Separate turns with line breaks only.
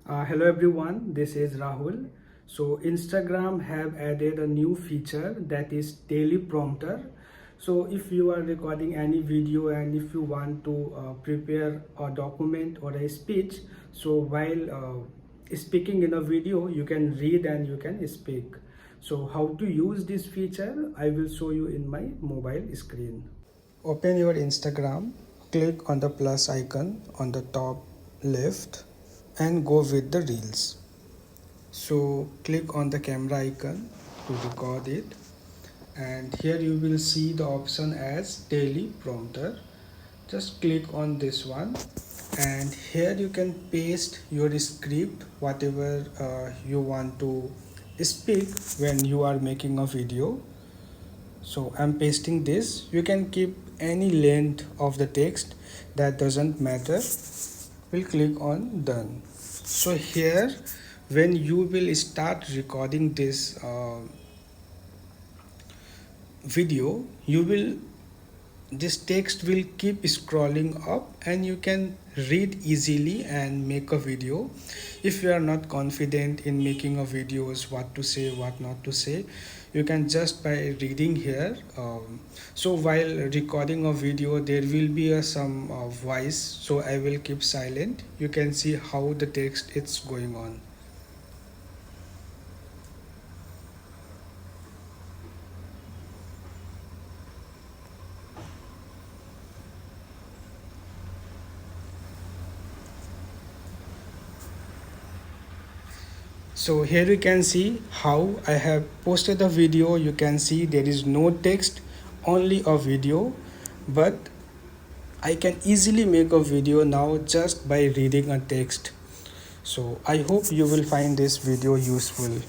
Hello everyone, this is Rahul. So Instagram have added a new feature that is Teleprompter. So if you are recording any video and if you want to prepare a document or a speech, so while speaking in a video, you can read and you can speak. So how to use this feature, I will show you in my mobile screen. Open your Instagram, click on the plus icon on the top left and go with the reels. So click on the camera icon to record it, and here you will see the option as teleprompter. Just click on this one, and here you can paste your script, whatever you want to speak when you are making a video. So I'm pasting this. You can keep any length of the text, that doesn't matter. We'll click on done. So here when you will start recording this video, you will this text will keep scrolling up and you can read easily and make a video. If you are not confident in making a videos, what to say, what not to say, you can just by reading here. So while recording a video there will be some voice, so I will keep silent. You can see how the text is going on. So here you can see how I have posted a video. You can see there is no text, only a video, but I can easily make a video now just by reading a text. So I hope you will find this video useful.